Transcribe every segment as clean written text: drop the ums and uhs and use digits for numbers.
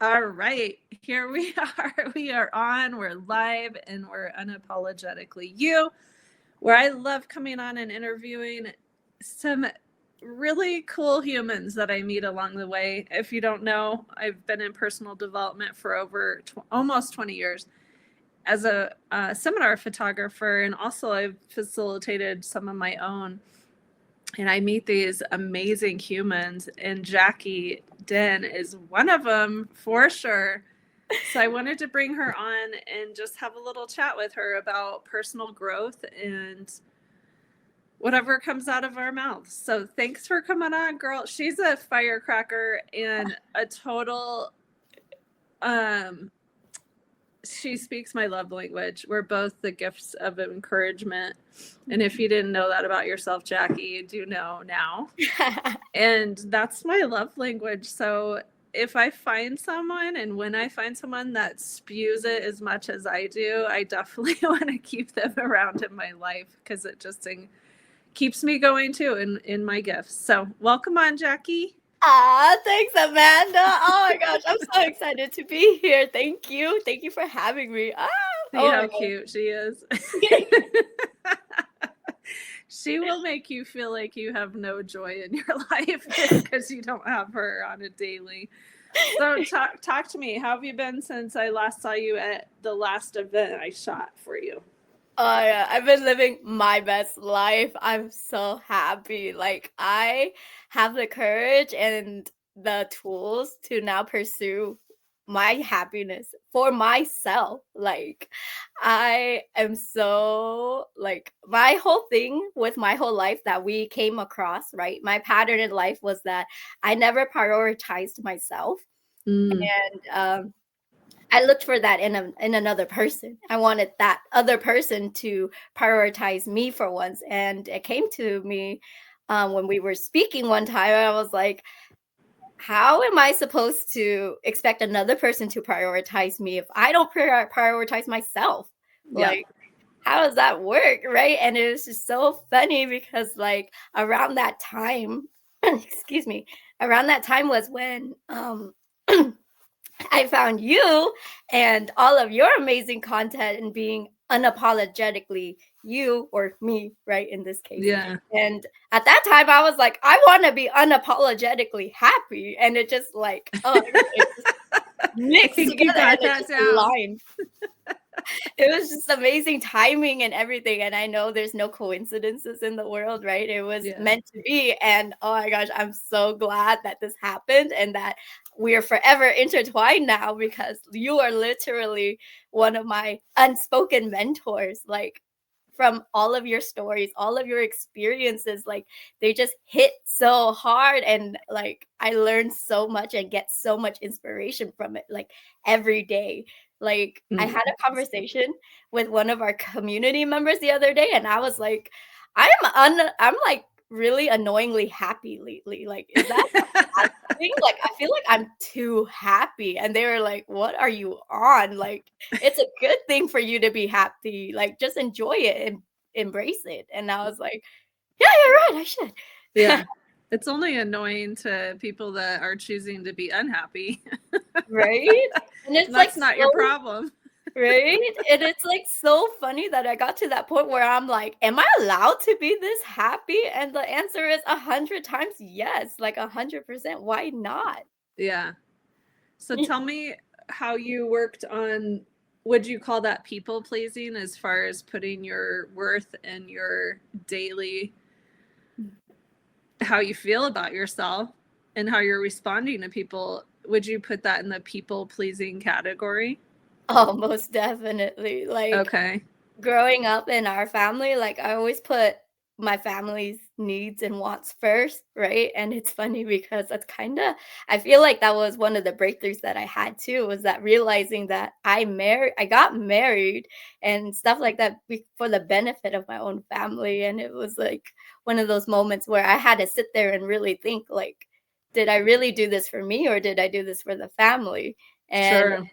All right, here we are. We are on, we're live, and we're unapologetically you, where I love coming on and interviewing some really cool humans that I meet along the way. If you don't know, I've been in personal development for over almost 20 years as a seminar photographer, and also I've facilitated some of my own. And I meet these amazing humans, and Jackie Dinh is one of them for sure. So I wanted to bring her on and just have a little chat with her about personal growth and whatever comes out of our mouths. So thanks for coming on, girl. She's a firecracker and a total she speaks my love language. We're both the gifts of encouragement. And if you didn't know that about yourself, Jackie, you do know now. And that's my love language. So if I find someone, and when I find someone that spews it as much as I do, I definitely want to keep them around in my life because it just keeps me going too in my gifts. So welcome on, Jackie. Thanks, Amanda. Oh my gosh, I'm so excited to be here. Thank you. Thank you for having me. See how cute she is. She will make you feel like you have no joy in your life because you don't have her on a daily. So talk to me. How have you been since I last saw you at the last event I shot for you? Oh yeah, I've been living my best life. I'm so happy. Like I have the courage and the tools to now pursue my happiness for myself. Like I am so like my whole thing with my whole life that we came across, right? My pattern in life was that I never prioritized myself. And I looked for that in another person. I wanted that other person to prioritize me for once. And it came to me when we were speaking one time. I was like, how am I supposed to expect another person to prioritize me if I don't prioritize myself? Yeah. Like, how does that work? Right. And it was just so funny because like around that time, excuse me, around that time was when I found you and all of your amazing content and being unapologetically you or me, right? In this case. Yeah. And at that time, I was like, I want to be unapologetically happy. And it just like, oh, it just mixed together and it just aligned. It was just amazing timing and everything. And I know there's no coincidences in the world, right? It was meant to be. And oh my gosh, I'm so glad that this happened and that we are forever intertwined now because you are literally one of my unspoken mentors. Like from all of your stories, all of your experiences, like they just hit so hard. And like I learned so much and get so much inspiration from it, like every day. Like I had a conversation with one of our community members the other day, and I was like, I'm like really annoyingly happy lately. Like, is that a bad thing? Like, I feel like I'm too happy. And they were like, what are you on? Like, it's a good thing for you to be happy. Like, just enjoy it and embrace it. And I was like, yeah, you're right. I should. Yeah. It's only annoying to people that are choosing to be unhappy. Right? And it's that's like not your problem. Right? And it's like so funny that I got to that point where I'm like, am I allowed to be this happy? And the answer is 100 times yes, like 100%. Why not? Yeah. So tell me how you worked on, would you call that people pleasing as far as putting your worth and your daily, how you feel about yourself and how you're responding to people? Would you put that in the people pleasing category? Oh, most definitely. Like, okay. Growing up in our family, like I always put my family's needs and wants first, right? And it's funny because that's I feel like that was one of the breakthroughs that I had too, was that realizing that I got married and stuff like that for the benefit of my own family. And it was like one of those moments where I had to sit there and really think like, did I really do this for me or did I do this for the family? And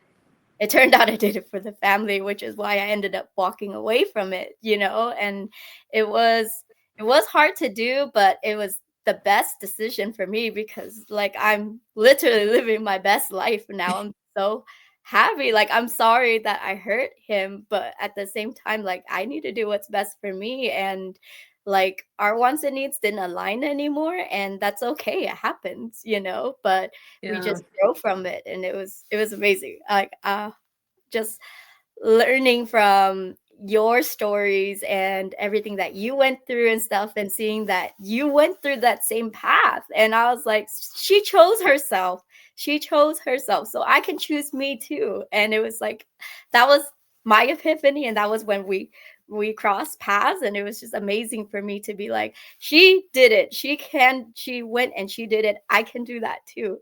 it turned out I did it for the family, which is why I ended up walking away from it, and it was hard to do, but it was the best decision for me because like I'm literally living my best life now. I'm so happy. Like I'm sorry that I hurt him, but at the same time, like I need to do what's best for me. And like our wants and needs didn't align anymore, and that's okay. It happens, but we Yeah. just grow from it, and it was amazing. Like just learning from your stories and everything that you went through and stuff, and seeing that you went through that same path. And I was like, she chose herself. She chose herself. So I can choose me too. And it was like, that was my epiphany. And that was when we crossed paths. And it was just amazing for me to be like, she did it. She went and she did it. I can do that too.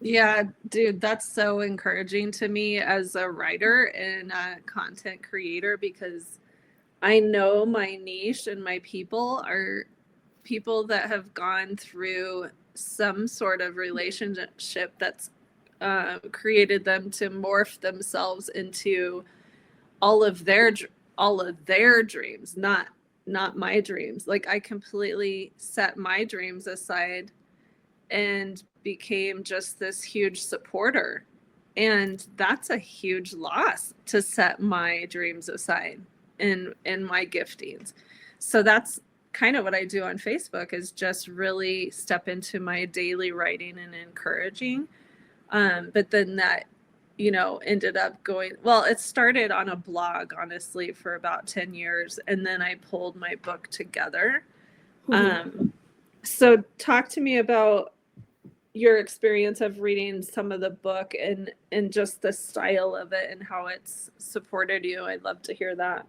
Yeah, dude, that's so encouraging to me as a writer and a content creator, because I know my niche and my people are people that have gone through some sort of relationship that's created them to morph themselves into all of their all of their dreams, not my dreams. Like I completely set my dreams aside and became just this huge supporter. And that's a huge loss, to set my dreams aside and my giftings. So that's kind of what I do on Facebook, is just really step into my daily writing and encouraging. But then that, ended up going, well, it started on a blog, honestly, for about 10 years. And then I pulled my book together. So talk to me about your experience of reading some of the book and just the style of it and how it's supported you. I'd love to hear that.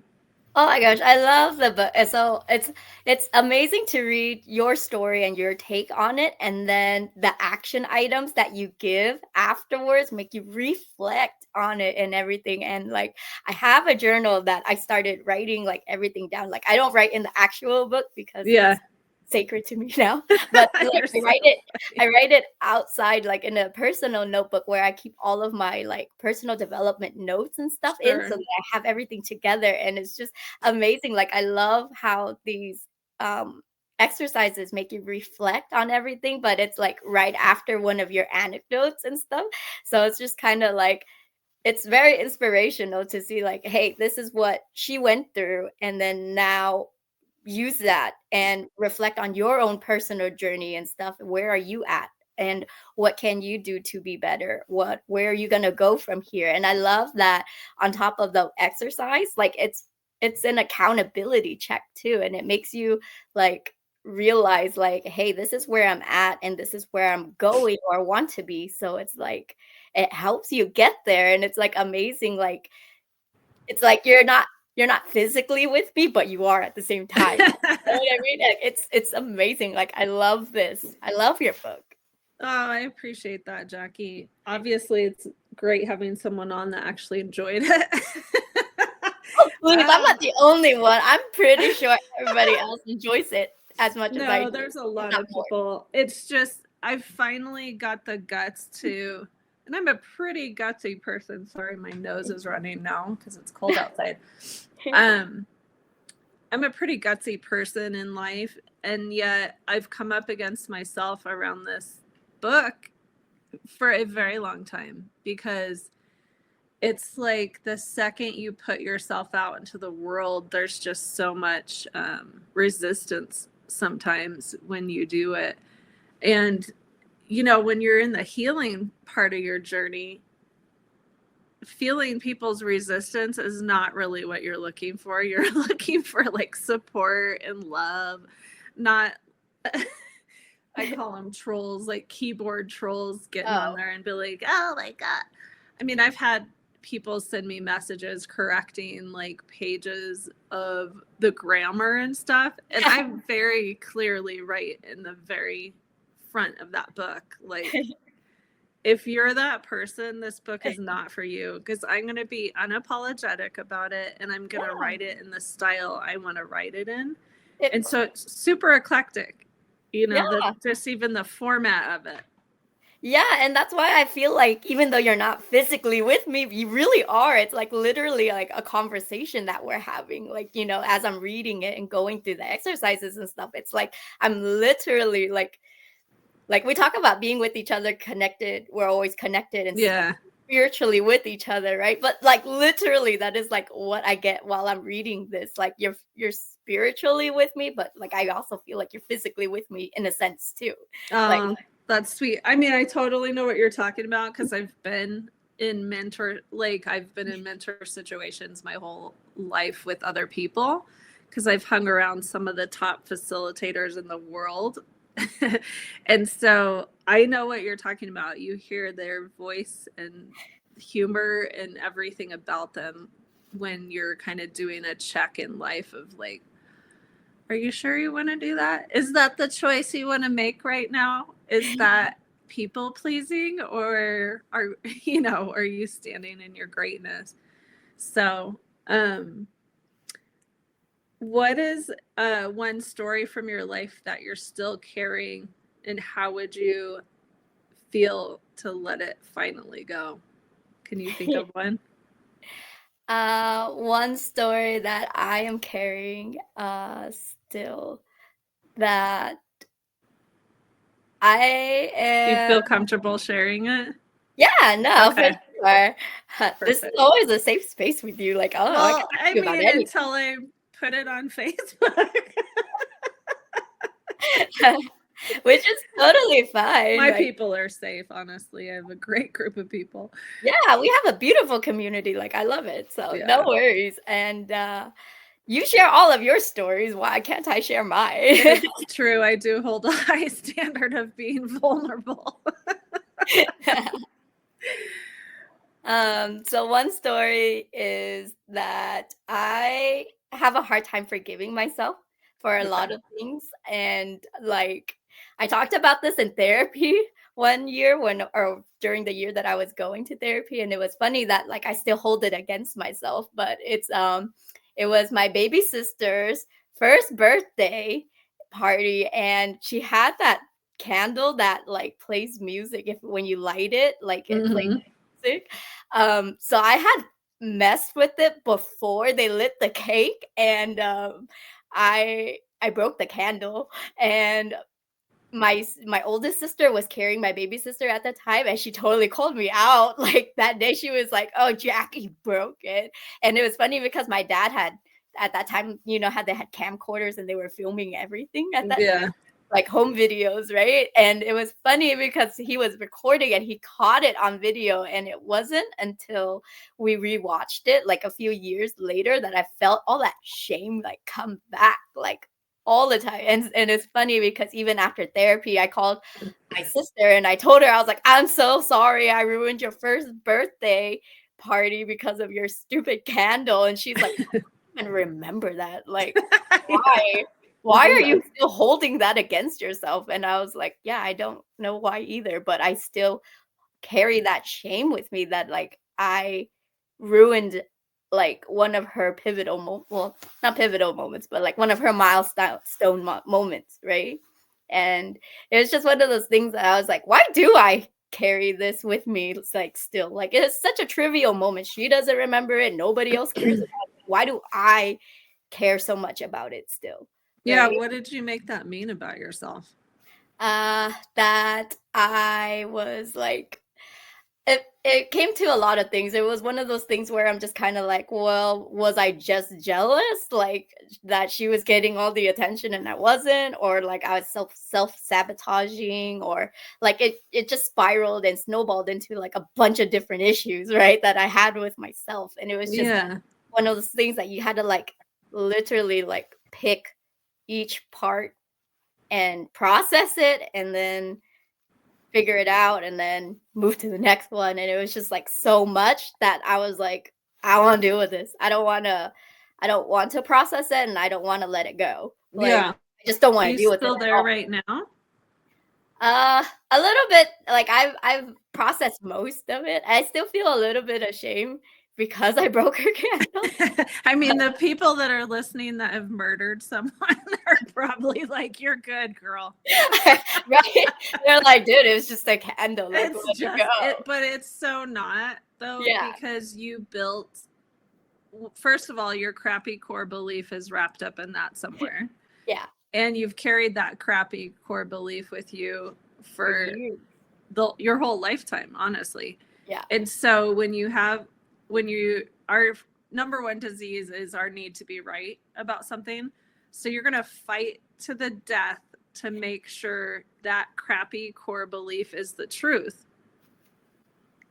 Oh my gosh, I love the book. And so it's amazing to read your story and your take on it, and then the action items that you give afterwards make you reflect on it and everything. And like I have a journal that I started writing like everything down. Like I don't write in the actual book because Yeah. it's sacred to me now, but like I write it outside, like in a personal notebook where I keep all of my like personal development notes and stuff in, so Sure. that I have everything together. And it's just amazing. Like I love how these exercises make you reflect on everything, but it's like right after one of your anecdotes and stuff. So it's just kind of like, it's very inspirational to see like, hey, this is what she went through, and then now use that and reflect on your own personal journey and stuff. Where are you at, and what can you do to be better? Where are you going to go from here? And I love that on top of the exercise, like it's an accountability check too, and it makes you like realize like, hey, this is where I'm at and this is where I'm going or want to be. So it's like it helps you get there, and it's like amazing. Like it's like you're not physically with me, but you are at the same time. You know what I mean? Like, it's amazing. Like I love this. I love your book. Oh, I appreciate that, Jackie. Obviously, it's great having someone on that actually enjoyed it. Oh, please, I'm not the only one. I'm pretty sure everybody else enjoys it as much as I No, do. there's a lot Not of more. people. It's just I've finally got the guts to, and I'm a pretty gutsy person. Sorry, my nose is running now because it's cold outside. I'm a pretty gutsy person in life, and yet I've come up against myself around this book for a very long time, because it's like the second you put yourself out into the world, there's just so much resistance sometimes when you do it. And, when you're in the healing part of your journey, feeling people's resistance is not really what you're looking for. You're looking for like support and love, not I call them trolls, like keyboard trolls getting on Oh, there and be like, oh my God. I mean, I've had people send me messages correcting like pages of the grammar and stuff. And I'm very clearly right in the very front of that book. Like, if you're that person, this book is not for you, because I'm going to be unapologetic about it, and I'm going to yeah. write it in the style I want to write it in. It, And so it's super eclectic, yeah. just even the format of it. Yeah, and that's why I feel like even though you're not physically with me, you really are. It's like literally like a conversation that we're having. Like, as I'm reading it and going through the exercises and stuff, it's like I'm literally like we talk about being with each other connected. We're always connected and Yeah. spiritually with each other, right? But like literally that is like what I get while I'm reading this. Like you're spiritually with me, but like I also feel like you're physically with me in a sense too. Like That's sweet. I mean, I totally know what you're talking about because I've been in mentor situations my whole life with other people because I've hung around some of the top facilitators in the world. And so I know what you're talking about. You hear their voice and humor and everything about them when you're kind of doing a check in life of like, are you sure you want to do that? Is that the choice you want to make right now? Is that people pleasing, or are you standing in your greatness? So, what is one story from your life that you're still carrying, and how would you feel to let it finally go? Can you think of one? one story that I am carrying still that I Do you feel am. comfortable sharing it? Yeah, no, for Okay, sure. This is perfect. always a safe space with you. Like, oh, I can Well, ask I you about mean, anything. until I put it on Facebook. Which is totally fine. My Like, people are safe, honestly. I have a great group of people. yeah, we have a beautiful community. Like, I love it. So no Yeah. worries. And you share all of your stories. Why can't I share mine? It's true. I do hold a high standard of being vulnerable. So one story is that I have a hard time forgiving myself for a Okay. lot of things. And like I talked about this in therapy one year or during the year that I was going to therapy. And it was funny that like I still hold it against myself, but it was my baby sister's first birthday party, and she had that candle that like plays music if when you light it, like it plays Mm-hmm. music. So I had messed with it before they lit the cake, and I broke the candle, and my oldest sister was carrying my baby sister at the time, and she totally called me out. Like that day, she was like, "Oh, Jackie broke it," and it was funny because my dad had at that time, how they had camcorders and they were filming everything at that Yeah. like home videos, right? And it was funny because he was recording and he caught it on video. And it wasn't until we rewatched it like a few years later that I felt all that shame like come back like all the time. And it's funny because even after therapy, I called my sister and I told her, I was like, I'm so sorry I ruined your first birthday party because of your stupid candle. And she's like, I don't even remember that. Like, why? Why are you still holding that against yourself? And I was like, yeah, I don't know why either, but I still carry that shame with me that like I ruined like one of her well, not pivotal moments, but like one of her milestone moments, right? And it was just one of those things that I was like, why do I carry this with me? It's like still like it's such a trivial moment. She doesn't remember it, nobody else cares about it. Why do I care so much about it still? Yeah. Right? What did you make that mean about yourself? That I was like it came to a lot of things. It was one of those things where I'm just kind of like, well, was I just jealous like that she was getting all the attention and I wasn't, or like I was self-sabotaging, or like it just spiraled and snowballed into like a bunch of different issues, right, that I had with myself. And it was just Yeah. one of those things that you had to like literally like pick each part and process it and then figure it out and then move to the next one. And it was just like so much that I was like, I want to deal with this. I don't want to process it and I don't want to let it go. Like Yeah. I just don't Are want to you deal with it still at there all. right now? A little bit like I've processed most of it. I still feel a little bit of shame because I broke her candle. I mean, the people that are listening that have murdered someone are probably like, "You're good, girl." Right? They're like, dude, it was just a candle. Like, It's let it just go. it, but it's so not though, Yeah. because you built. First of all, your crappy core belief is wrapped up in that somewhere. Yeah. And you've carried that crappy core belief with you for you. your whole lifetime, honestly. Yeah. And so our number one disease is our need to be right about something. So you're going to fight to the death to make sure that crappy core belief is the truth.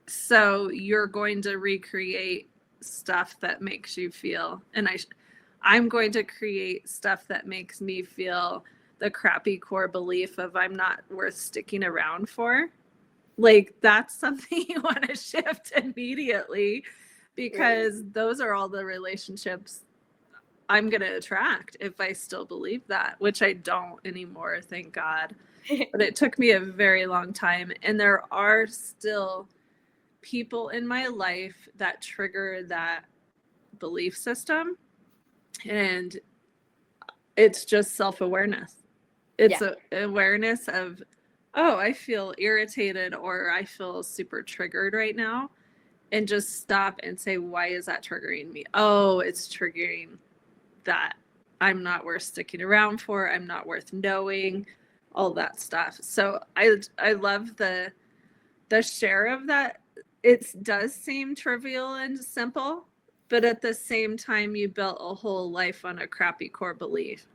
So you're going to recreate stuff that makes you feel, and I'm going to create stuff that makes me feel the crappy core belief of I'm not worth sticking around for. Like, that's something you want to shift immediately, because those are all the relationships I'm going to attract if I still believe that, which I don't anymore, thank God. But it took me a very long time. And there are still people in my life that trigger that belief system. And it's just self-awareness. It's an awareness of, oh, I feel irritated or I feel super triggered right now. And just stop and say, why is that triggering me? Oh, it's triggering that I'm not worth sticking around for. I'm not worth knowing, all that stuff. So I love the share of that. It does seem trivial and simple, but at the same time, you built a whole life on a crappy core belief.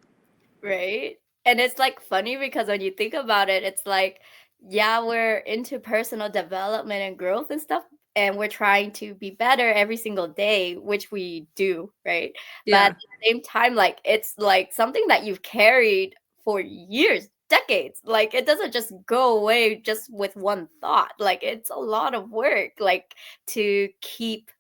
Right? And it's like funny because when you think about it, it's like, yeah, we're into personal development and growth and stuff, and we're trying to be better every single day, which we do, right? But Yeah. at the same time, like, it's like something that you've carried for years, decades. Like, it doesn't just go away just with one thought. Like, it's a lot of work, like, to keep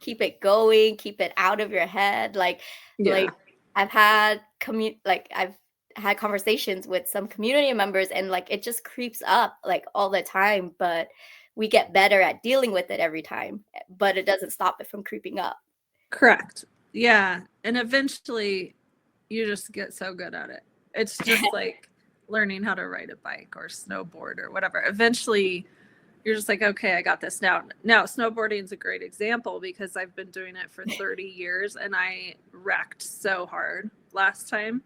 it going, keep it out of your head. Like Yeah. I've had I've had conversations with some community members, and like it just creeps up like all the time, but we get better at dealing with it every time, but it doesn't stop it from creeping up. Correct. Yeah. And eventually you just get so good at it. It's just like learning how to ride a bike or snowboard or whatever. Eventually you're just like, okay, I got this now. Now, snowboarding is a great example because I've been doing it for 30 years and I wrecked so hard last time.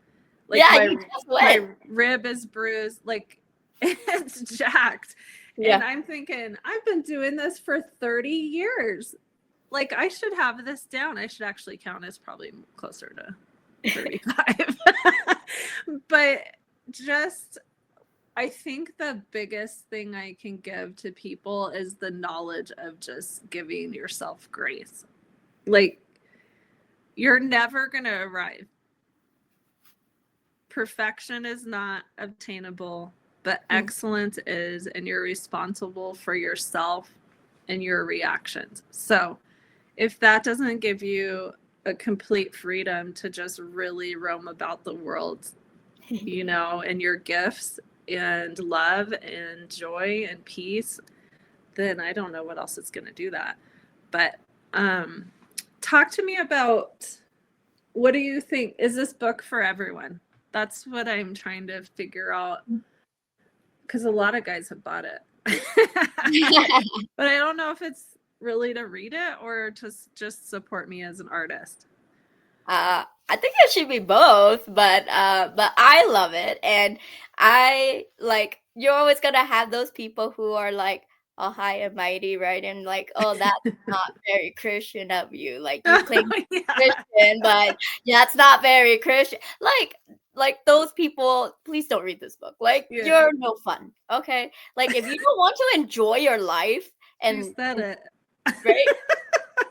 Like, Yeah, you just my went. rib is bruised, like it's jacked. Yeah. And I'm thinking, I've been doing this for 30 years. Like, I should have this down. I should actually count as probably closer to 35. But just, I think the biggest thing I can give to people is the knowledge of just giving yourself grace. Like, you're never going to arrive. Perfection is not obtainable, but excellence is, and you're responsible for yourself and your reactions. So if that doesn't give you a complete freedom to just really roam about the world, you know, and your gifts and love and joy and peace, then I don't know what else is going to do that. But talk to me about, what do you think? Is this book for everyone? That's what I'm trying to figure out, because a lot of guys have bought it. But I don't know if it's really to read it or to just support me as an artist. I think it should be both, but I love it, and I like, you're always gonna have those people who are like, all high and mighty, right? And like, oh, that's not very Christian of you. Like, you claim Yeah. Christian, but yeah, it's not very Christian. Like those people, please don't read this book. Like, you're no fun. Okay. Like, if you don't want to enjoy your life and it. right?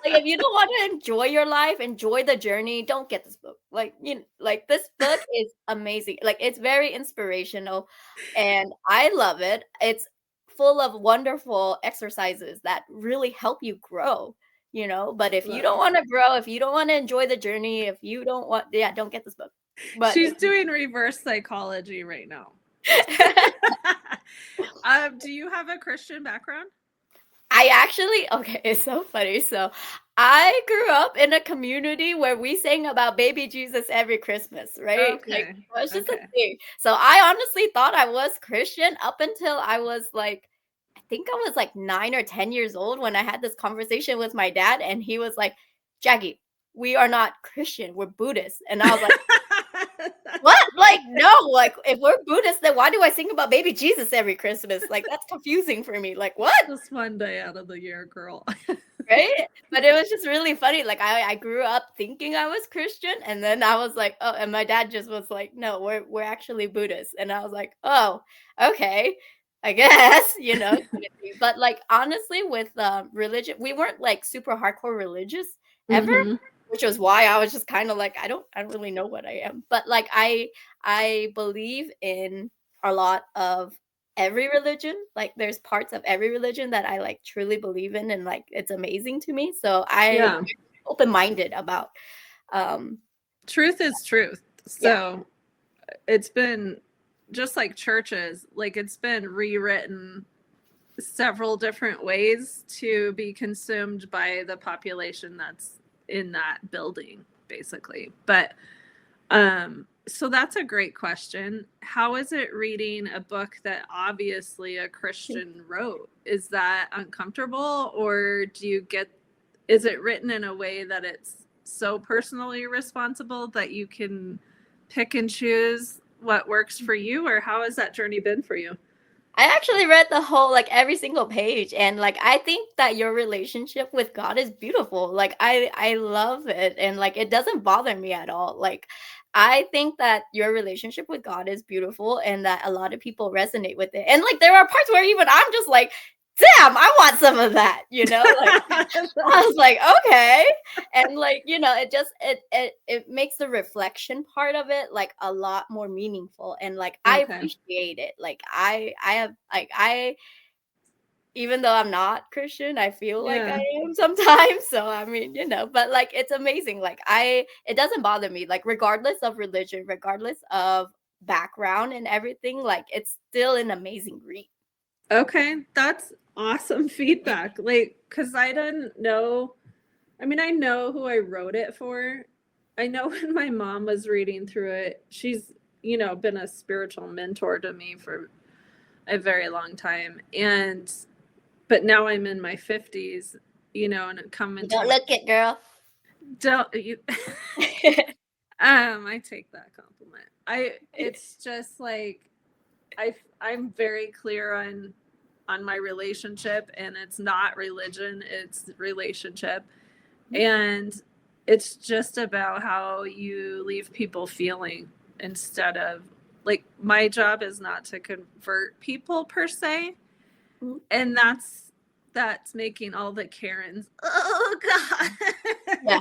Like, if you don't want to enjoy your life, enjoy the journey, don't get this book. Like, like, this book is amazing. Like, it's very inspirational and I love it. It's full of wonderful exercises that really help you grow, but if you don't want to grow, if you don't want to enjoy the journey, if you don't want, don't get this book. But she's doing reverse psychology right now. Do you have a Christian background? Okay, it's so funny. So I grew up in a community where we sang about baby Jesus every Christmas, right? Like, Okay. it was just a Okay. thing. So I honestly thought I was Christian up until I was like, I think I was like 9 or 10 years old when I had this conversation with my dad, and he was like, Jackie, we are not Christian, we're Buddhist. And I was like, what? Like, no, like, if we're Buddhist, then why do I sing about baby Jesus every Christmas? Like, that's confusing for me. Like, what? Just one day out of the year, girl. Right? But it was just really funny. Like, I grew up thinking I was Christian, and then I was like, oh, and my dad just was like, no, we're actually Buddhist. And I was like, oh, okay, I guess, kind of thing. But like honestly, with religion, we weren't like super hardcore religious ever, Mhm. which was why I was just kind of like, I don't really know what I am. But like I believe in a lot of every religion. Like there's parts of every religion that I like truly believe in, and like it's amazing to me. So I'm Yeah. open-minded about um Truth is truth. yeah. So it's been just like churches, like it's been rewritten several different ways to be consumed by the population that's in that building, basically. But so that's a great question. How is it reading a book that obviously a Christian wrote? Is that uncomfortable, or is it written in a way that it's so personally responsible that you can pick and choose what works for you, or how has that journey been for you? I actually read the whole like every single page, and like I think that your relationship with God is beautiful. Like I love it, and like it doesn't bother me at all. Like I think that your relationship with God is beautiful, and that a lot of people resonate with it. And like there are parts where even I'm just like, damn, I want some of that, Like I was like, okay. And like, it just it makes the reflection part of it like a lot more meaningful. And like I Okay. appreciate it. Like I have like I even though I'm not Christian, I feel like I Yeah. am sometimes. So I mean, but like it's amazing. Like it doesn't bother me, like regardless of religion, regardless of background and everything, like it's still an amazing read. Okay, that's awesome feedback. Like, because I didn't know. I mean, I know who I wrote it for. I know when my mom was reading through it, she's, been a spiritual mentor to me for a very long time. But now I'm in my 50s, and it come You into don't my, look it, girl. don't you, I take that compliment. It's just like, I'm very clear on my relationship, and it's not religion, it's relationship. And it's just about how you leave people feeling, instead of, like, my job is not to convert people per se. Mhm. And that's making all the Karens, oh God. Yeah.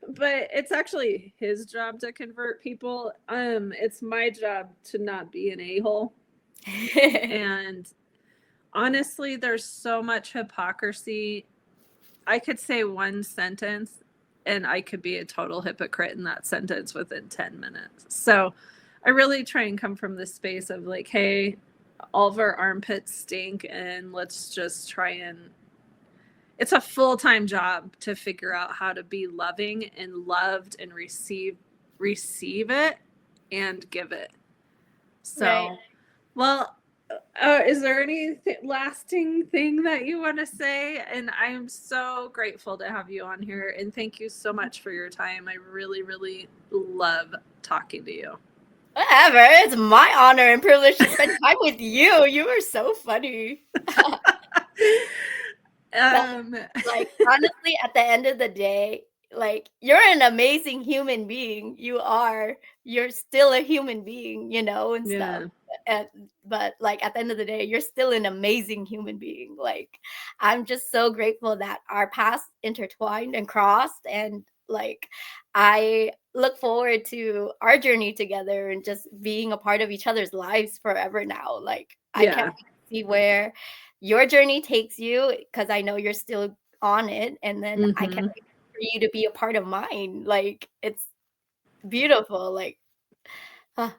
But it's actually his job to convert people. It's my job to not be an a-hole. And honestly, there's so much hypocrisy. I could say one sentence and I could be a total hypocrite in that sentence within 10 minutes. So I really try and come from this space of like, hey, all of our armpits stink, and let's just try and, it's a full-time job to figure out how to be loving and loved and receive it and give it. Right. So, well, is there any lasting thing that you want to say? And I'm so grateful to have you on here. And thank you so much for your time. I really, really love talking to you. Whatever. It's my honor and privilege to spend time with you. You were so funny. But um, like honestly, at the end of the day, like you're an amazing human being. You are. You're still a human being, and stuff. yeah. And but like at the end of the day, you're still an amazing human being. Like I'm just so grateful that our paths intertwined and crossed, and like I look forward to our journey together and just being a part of each other's lives forever now. Like I can't Yeah. see where your journey takes you, because I know you're still on it, and then I can't Mm-hmm. wait for you to be a part of mine. Like it's beautiful. Like I'm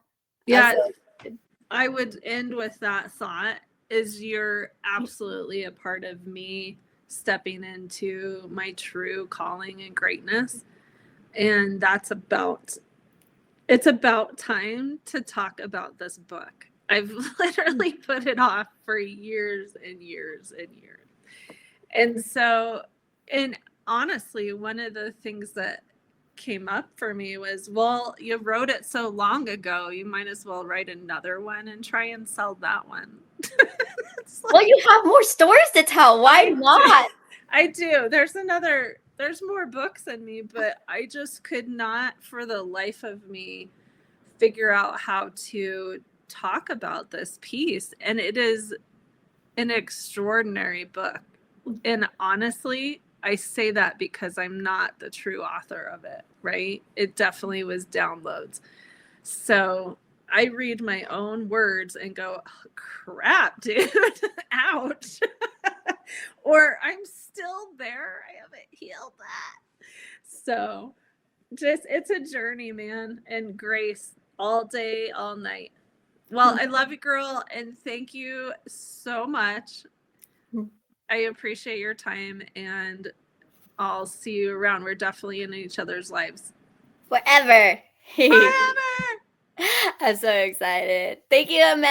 Yeah. so excited. I would end with that thought, is you're absolutely a part of me stepping into my true calling and greatness. And it's about time to talk about this book. I've literally put it off for years and years and years. And so, and honestly, one of the things that came up for me was, well, you wrote it so long ago, you might as well write another one and try and sell that one. Well, you have more stories to tell. Why not? I do. There's more books in me, but I just could not for the life of me figure out how to talk about this piece. And it is an extraordinary book. And honestly, I say that because I'm not the true author of it, right? It definitely was downloads. So I read my own words and go, oh, crap, dude, ouch. Or I'm still there. I haven't healed that. So it's a journey, man, and grace all day, all night. Well, I love you, girl, and thank you so much. I appreciate your time, and I'll see you around. We're definitely in each other's lives. Forever. Forever. I'm so excited. Thank you, Amanda.